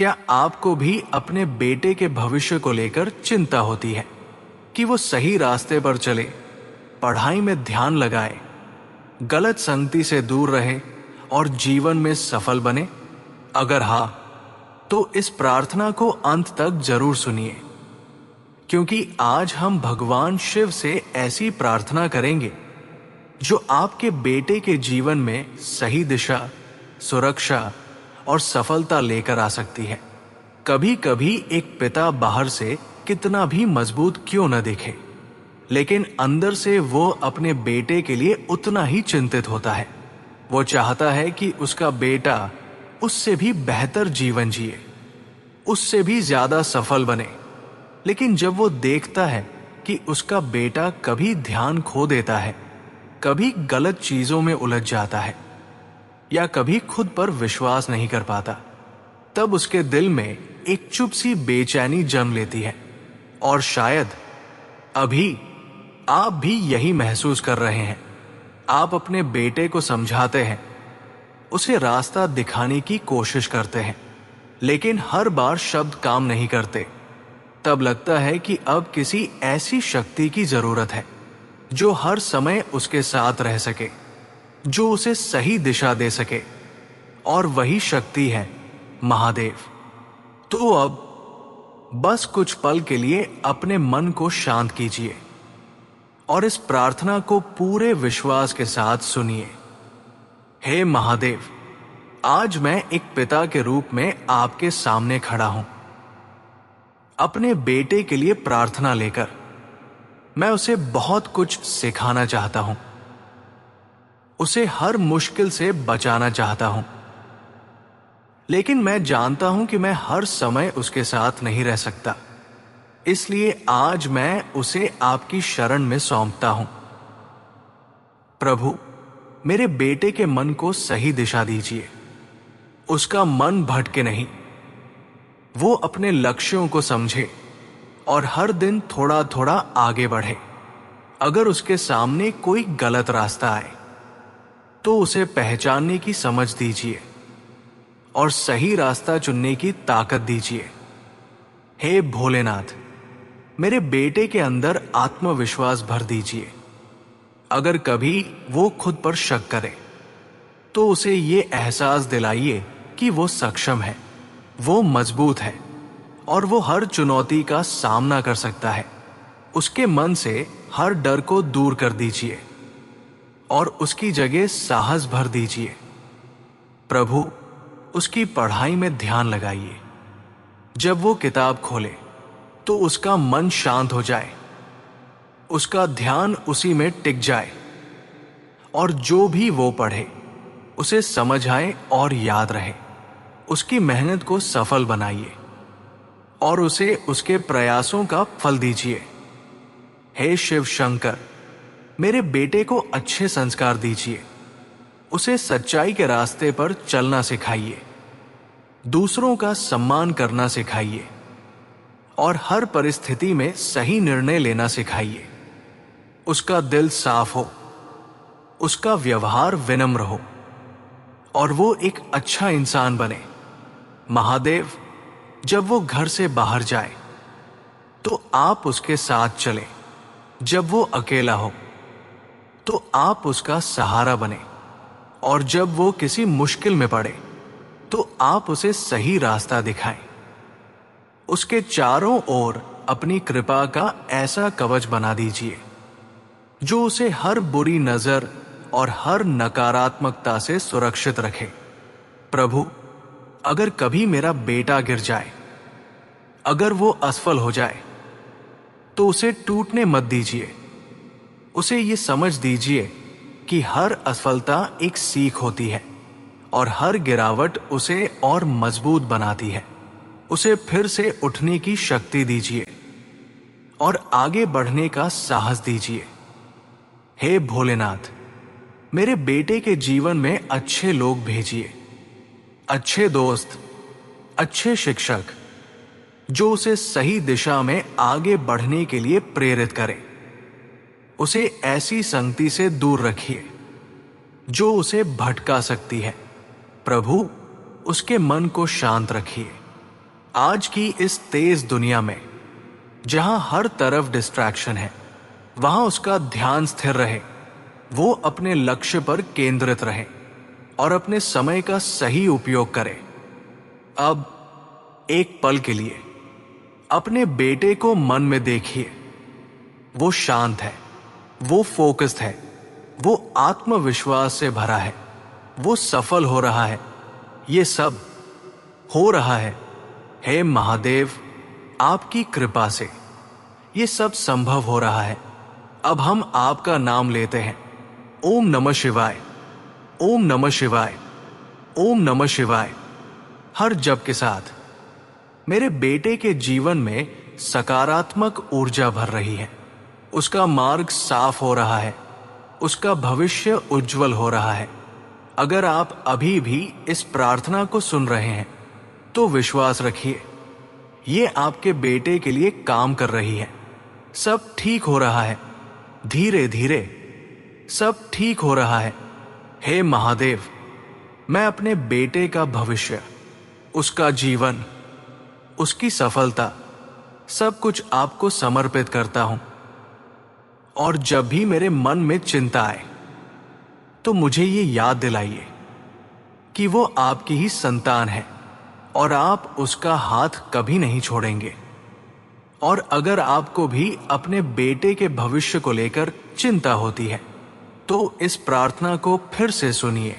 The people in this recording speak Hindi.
क्या आपको भी अपने बेटे के भविष्य को लेकर चिंता होती है कि वो सही रास्ते पर चले, पढ़ाई में ध्यान लगाए, गलत संगति से दूर रहे और जीवन में सफल बने? अगर हाँ, तो इस प्रार्थना को अंत तक जरूर सुनिए, क्योंकि आज हम भगवान शिव से ऐसी प्रार्थना करेंगे जो आपके बेटे के जीवन में सही दिशा, सुरक्षा और सफलता लेकर आ सकती है। कभी कभी एक पिता बाहर से कितना भी मजबूत क्यों न दिखे, लेकिन अंदर से वो अपने बेटे के लिए उतना ही चिंतित होता है। वो चाहता है कि उसका बेटा उससे भी बेहतर जीवन जिए, उससे भी ज्यादा सफल बने। लेकिन जब वो देखता है कि उसका बेटा कभी ध्यान खो देता है, कभी गलत चीजों में उलझ जाता है या कभी खुद पर विश्वास नहीं कर पाता, तब उसके दिल में एक चुप सी बेचैनी जन्म लेती है। और शायद अभी आप भी यही महसूस कर रहे हैं। आप अपने बेटे को समझाते हैं, उसे रास्ता दिखाने की कोशिश करते हैं, लेकिन हर बार शब्द काम नहीं करते। तब लगता है कि अब किसी ऐसी शक्ति की जरूरत है जो हर समय उसके साथ रह सके, जो उसे सही दिशा दे सके, और वही शक्ति है महादेव। तो अब बस कुछ पल के लिए अपने मन को शांत कीजिए और इस प्रार्थना को पूरे विश्वास के साथ सुनिए। हे महादेव, आज मैं एक पिता के रूप में आपके सामने खड़ा हूं, अपने बेटे के लिए प्रार्थना लेकर। मैं उसे बहुत कुछ सिखाना चाहता हूं, उसे हर मुश्किल से बचाना चाहता हूं, लेकिन मैं जानता हूं कि मैं हर समय उसके साथ नहीं रह सकता। इसलिए आज मैं उसे आपकी शरण में सौंपता हूं। प्रभु, मेरे बेटे के मन को सही दिशा दीजिए, उसका मन भटके नहीं, वो अपने लक्ष्यों को समझे और हर दिन थोड़ा थोड़ा आगे बढ़े। अगर उसके सामने कोई गलत रास्ता आए तो उसे पहचानने की समझ दीजिए और सही रास्ता चुनने की ताकत दीजिए। हे भोलेनाथ, मेरे बेटे के अंदर आत्मविश्वास भर दीजिए। अगर कभी वो खुद पर शक करे तो उसे ये एहसास दिलाइए कि वो सक्षम है, वो मजबूत है और वो हर चुनौती का सामना कर सकता है। उसके मन से हर डर को दूर कर दीजिए और उसकी जगह साहस भर दीजिए। प्रभु, उसकी पढ़ाई में ध्यान लगाइए। जब वो किताब खोले तो उसका मन शांत हो जाए, उसका ध्यान उसी में टिक जाए और जो भी वो पढ़े उसे समझ आए और याद रहे। उसकी मेहनत को सफल बनाइए और उसे उसके प्रयासों का फल दीजिए। हे शिव शंकर, मेरे बेटे को अच्छे संस्कार दीजिए, उसे सच्चाई के रास्ते पर चलना सिखाइए, दूसरों का सम्मान करना सिखाइए और हर परिस्थिति में सही निर्णय लेना सिखाइए। उसका दिल साफ हो, उसका व्यवहार विनम्र हो और वो एक अच्छा इंसान बने। महादेव, जब वो घर से बाहर जाए तो आप उसके साथ चलें। जब वो अकेला हो तो आप उसका सहारा बने और जब वो किसी मुश्किल में पड़े तो आप उसे सही रास्ता दिखाएं। उसके चारों ओर अपनी कृपा का ऐसा कवच बना दीजिए जो उसे हर बुरी नजर और हर नकारात्मकता से सुरक्षित रखे। प्रभु, अगर कभी मेरा बेटा गिर जाए, अगर वो असफल हो जाए, तो उसे टूटने मत दीजिए। उसे ये समझ दीजिए कि हर असफलता एक सीख होती है और हर गिरावट उसे और मजबूत बनाती है। उसे फिर से उठने की शक्ति दीजिए और आगे बढ़ने का साहस दीजिए। हे भोलेनाथ, मेरे बेटे के जीवन में अच्छे लोग भेजिए, अच्छे दोस्त, अच्छे शिक्षक, जो उसे सही दिशा में आगे बढ़ने के लिए प्रेरित करें। उसे ऐसी संगति से दूर रखिए जो उसे भटका सकती है। प्रभु, उसके मन को शांत रखिए आज की इस तेज दुनिया में जहां हर तरफ डिस्ट्रैक्शन है, वहां उसका ध्यान स्थिर रहे, वो अपने लक्ष्य पर केंद्रित रहे और अपने समय का सही उपयोग करे। अब एक पल के लिए अपने बेटे को मन में देखिए। वो शांत है, वो फोकस्ड है, वो आत्मविश्वास से भरा है, वो सफल हो रहा है। ये सब हो रहा है हे महादेव, आपकी कृपा से ये सब संभव हो रहा है। अब हम आपका नाम लेते हैं। ओम नमः शिवाय, ओम नमः शिवाय, ओम नमः शिवाय। हर जप के साथ मेरे बेटे के जीवन में सकारात्मक ऊर्जा भर रही है। उसका मार्ग साफ हो रहा है, उसका भविष्य उज्जवल हो रहा है। अगर आप अभी भी इस प्रार्थना को सुन रहे हैं तो विश्वास रखिए, ये आपके बेटे के लिए काम कर रही है। सब ठीक हो रहा है, धीरे धीरे सब ठीक हो रहा है। हे महादेव, मैं अपने बेटे का भविष्य, उसका जीवन, उसकी सफलता, सब कुछ आपको समर्पित करता हूं। और जब भी मेरे मन में चिंता आए तो मुझे ये याद दिलाइए कि वो आपकी ही संतान है और आप उसका हाथ कभी नहीं छोड़ेंगे। और अगर आपको भी अपने बेटे के भविष्य को लेकर चिंता होती है तो इस प्रार्थना को फिर से सुनिए।